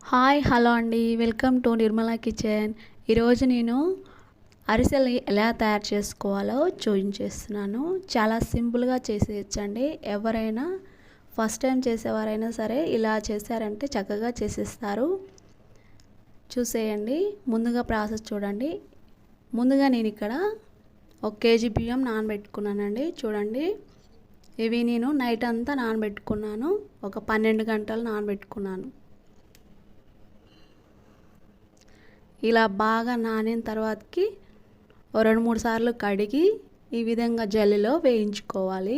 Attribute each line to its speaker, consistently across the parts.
Speaker 1: Hi hello అండి, welcome to Nirmala kitchen. ఈరోజు నేను అరిసెలు ఎలా తయారు చేసుకోవాలో చూపించేస్తున్నాను. చాలా సింపుల్గా చేసేయచ్చండి. ఎవరైనా ఫస్ట్ టైం చేసేవారైనా సరే ఇలా చేశారంటే చక్కగా చేసేస్తారు. చూసేయండి. ముందుగా ప్రాసెస్ చూడండి. ముందుగా నేను ఇక్కడ 1 కేజీ బియ్యం నానబెట్టుకున్నానండి. చూడండి, ఇవి నేను నైట్ అంతా నానబెట్టుకున్నాను. ఒక 12 గంటలు నానబెట్టుకున్నాను. ఇలా బాగా నానిన తర్వాతకి 2-3 సార్లు కడిగి ఈ విధంగా జల్లిలో వేయించుకోవాలి.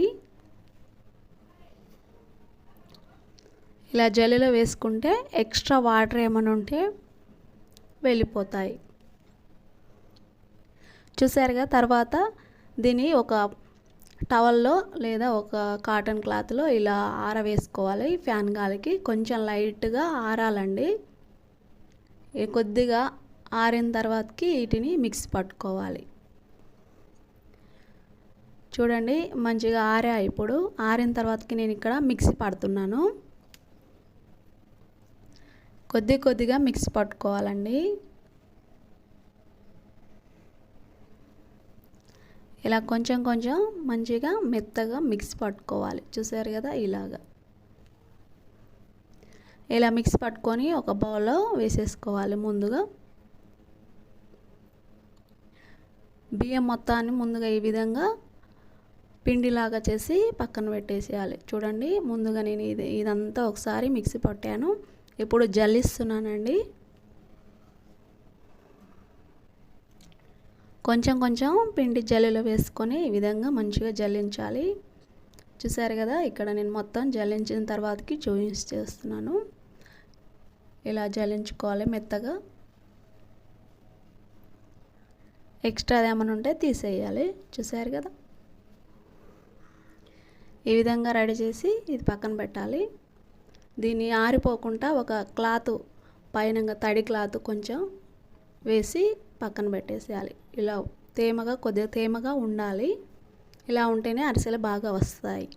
Speaker 1: ఇలా జల్లిలో వేసుకుంటే ఎక్స్ట్రా వాటర్ ఏమైనా ఉంటే వెళ్ళిపోతాయి. చూసారుగా. తర్వాత దీన్ని ఒక టవల్లో లేదా ఒక కాటన్ క్లాత్లో ఇలా ఆరవేసుకోవాలి. ఫ్యాన్ గాలికి కొంచెం లైట్గా ఆరాలండి. కొద్దిగా ఆరిన తర్వాతకి వీటిని మిక్సీ పట్టుకోవాలి. చూడండి, మంచిగా ఆరా. ఇప్పుడు ఆరిన తర్వాతకి నేను ఇక్కడ మిక్సీ పడుతున్నాను. కొద్దిగా మిక్సీ పట్టుకోవాలండి. ఇలా కొంచెం మంచిగా మెత్తగా మిక్సీ పట్టుకోవాలి. చూసారు కదా, ఇలా మిక్సీ పట్టుకొని ఒక బౌల్లో వేసేసుకోవాలి. ముందుగా బియ్యం మొత్తాన్ని ముందుగా ఈ విధంగా పిండిలాగా చేసి పక్కన పెట్టేసేయాలి. చూడండి, ముందుగా నేను ఇదంతా ఒకసారి మిక్సీ పట్టాను. ఇప్పుడు జల్లిస్తున్నానండి. కొంచెం పిండి జల్లిలో వేసుకొని ఈ విధంగా మంచిగా జల్లించాలి. చూసారు కదా, ఇక్కడ నేను మొత్తం జల్లించిన తర్వాతకి చేస్తున్నాను. ఇలా జల్లించుకోవాలి మెత్తగా. ఎక్స్ట్రా ఏమైనా ఉంటే తీసేయాలి. చూసారు కదా, ఈ విధంగా రెడీ చేసి ఇది పక్కన పెట్టాలి. దీన్ని ఆరిపోకుండా ఒక క్లాత్ పైన తడి క్లాత్ కొంచెం వేసి పక్కన పెట్టేసేయాలి. ఇలా కొద్దిగా తేమగా ఉండాలి. ఇలా ఉంటేనే అరిసెలు బాగా వస్తాయి.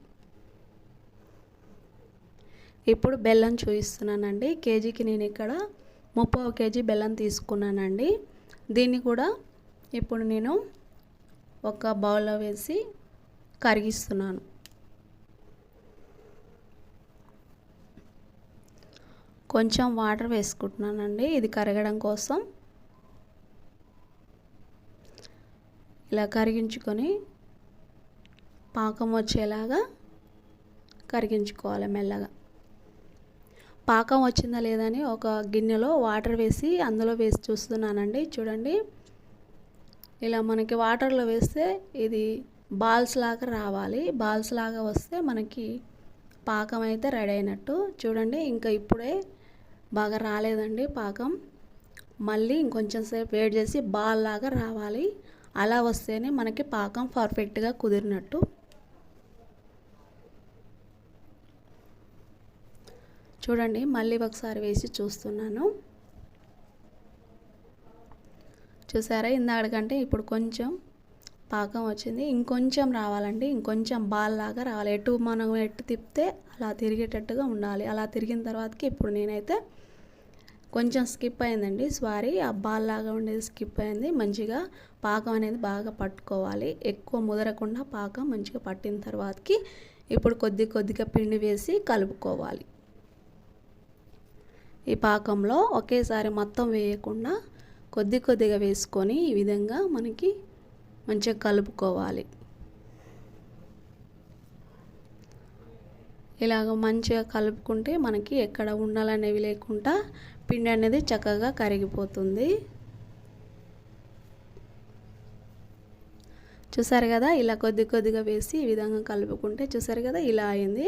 Speaker 1: ఇప్పుడు బెల్లం చూపిస్తున్నానండి. కేజీకి నేను ఇక్కడ 30 కేజీ బెల్లం తీసుకున్నానండి. దీన్ని కూడా ఇప్పుడు నేను ఒక బౌల్లో వేసి కరిగిస్తున్నాను. కొంచెం వాటర్ వేసుకుంటున్నానండి ఇది కరగడం కోసం. ఇలా కరిగించుకొని పాకం వచ్చేలాగా కరిగించుకోవాలి మెల్లగా. పాకం వచ్చిందా లేదని ఒక గిన్నెలో వాటర్ వేసి అందులో వేసి చూస్తున్నానండి. చూడండి, ఇలా మనకి వాటర్లో వేస్తే ఇది బాల్స్ లాగా రావాలి. బాల్స్ లాగా వస్తే మనకి పాకం అయితే రెడీ అయినట్టు. చూడండి, ఇంకా ఇప్పుడే బాగా రాలేదండి పాకం. మళ్ళీ ఇంకొంచెం సేపు వేడి చేసి బాల్ లాగా రావాలి. అలా వస్తేనే మనకి పాకం పర్ఫెక్ట్గా కుదిరినట్టు. చూడండి, మళ్ళీ ఒకసారి వేసి చూస్తున్నాను. చూసారా, ఇందాకంటే ఇప్పుడు కొంచెం పాకం వచ్చింది. ఇంకొంచెం రావాలండి. ఇంకొంచెం బాల్ లాగా రావాలి. మనం ఎటు తిప్పితే అలా తిరిగేటట్టుగా ఉండాలి. అలా తిరిగిన తర్వాతకి ఇప్పుడు నేనైతే కొంచెం స్కిప్ అయిందండి. సారీ, ఆ బాల్ లాగా ఉండేది స్కిప్ అయింది. మంచిగా పాకం అనేది బాగా పట్టుకోవాలి. ఎక్కువ ముదరకుండా పాకం మంచిగా పట్టిన తర్వాతకి ఇప్పుడు కొద్దిగా పిండి వేసి కలుపుకోవాలి. ఈ పాకంలో ఒకేసారి మొత్తం వేయకుండా కొద్దిగా వేసుకొని ఈ విధంగా మనకి మంచిగా కలుపుకోవాలి. ఇలాగ మంచిగా కలుపుకుంటే మనకి ఎక్కడ ఉండాలనేవి లేకుండా పిండి అనేది చక్కగా కరిగిపోతుంది. చూసారు కదా, ఇలా కొద్దిగా వేసి ఈ విధంగా కలుపుకుంటే చూసారు కదా ఇలా అయింది.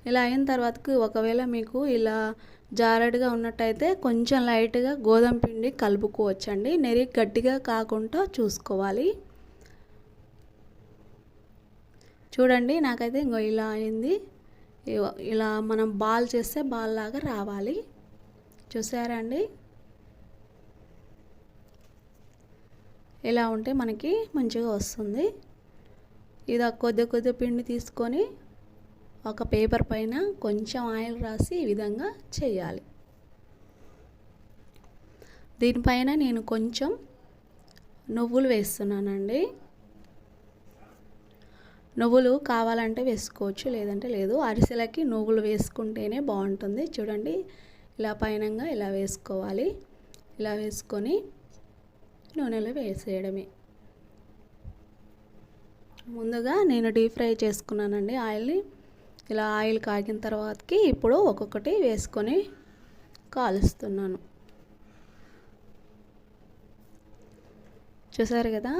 Speaker 1: ఇలా అయిన తర్వాతకి ఒకవేళ మీకు ఇలా జారడుగా ఉన్నట్టయితే కొంచెం లైట్గా గోధుమ పిండి కలుపుకోవచ్చండి. నెరి గట్టిగా కాకుండా చూసుకోవాలి. చూడండి, నాకైతే ఇంకో ఇలా అయింది. ఇలా మనం బాల్ చేస్తే బాల్ లాగా రావాలి. చూసారా అండి, ఇలా ఉంటే మనకి మంచిగా వస్తుంది. ఇది కొద్ది పిండి తీసుకొని ఒక పేపర్ పైన కొంచెం ఆయిల్ రాసి ఈ విధంగా చేయాలి. దీనిపైన నేను కొంచెం నువ్వులు వేస్తున్నానండి. నువ్వులు కావాలంటే వేసుకోవచ్చు, లేదంటే లేదు. అరిసెలకి నువ్వులు వేసుకుంటేనే బాగుంటుంది. చూడండి, ఇలా పైనంగా ఇలా వేసుకోవాలి. ఇలా వేసుకొని నూనెలో వేసేయడమే. ముందుగా నేను డీప్ ఫ్రై చేసుకున్నానండి ఆయిల్ని. ఇలా ఆయిల్ కాగిన తర్వాతకి ఇప్పుడు ఒక్కొక్కటి వేసుకొని కాలుస్తున్నాను. చూసారు కదా,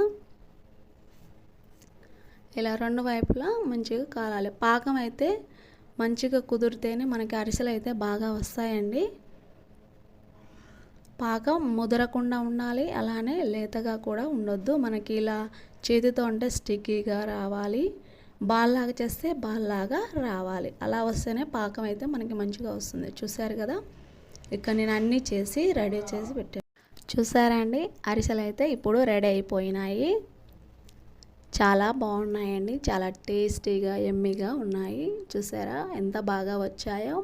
Speaker 1: ఇలా రెండు వైపులా మంచిగా కాలాలి. పాకం అయితే మంచిగా కుదిరితేనే మనకి అరిసెలు అయితే బాగా వస్తాయండి. పాకం ముదరకుండా ఉండాలి, అలానే లేతగా కూడా ఉండొద్దు. మనకి ఇలా చేతితో అంటే స్టిక్కీగా రావాలి, బాల్లాగా చేస్తే బాల్లాగా రావాలి. అలా వస్తేనే పాకం అయితే మనకి మంచిగా వస్తుంది. చూసారు కదా, ఇక్కడ నేను అన్నీ చేసి రెడీ చేసి పెట్టాను. చూసారా అండి, అరిసెలు అయితే ఇప్పుడు రెడీ అయిపోయినాయి. చాలా బాగున్నాయండి, చాలా టేస్టీగా యమ్మీగా ఉన్నాయి. చూసారా ఎంత బాగా వచ్చాయో.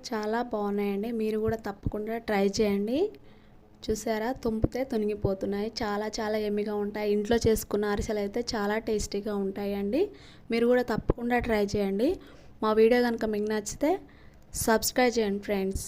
Speaker 1: చాలా బాగున్నాయండి, మీరు కూడా తప్పకుండా ట్రై చేయండి. చూసారా, తుంపితే తునిగిపోతున్నాయి. చాలా చాలా యమ్మీగా ఉంటాయి. ఇంట్లో చేసుకున్న అరిసెలు అయితే చాలా టేస్టీగా ఉంటాయండి. మీరు కూడా తప్పకుండా ట్రై చేయండి. మా వీడియో కనుక మీకు నచ్చితే సబ్స్క్రైబ్ చేయండి ఫ్రెండ్స్.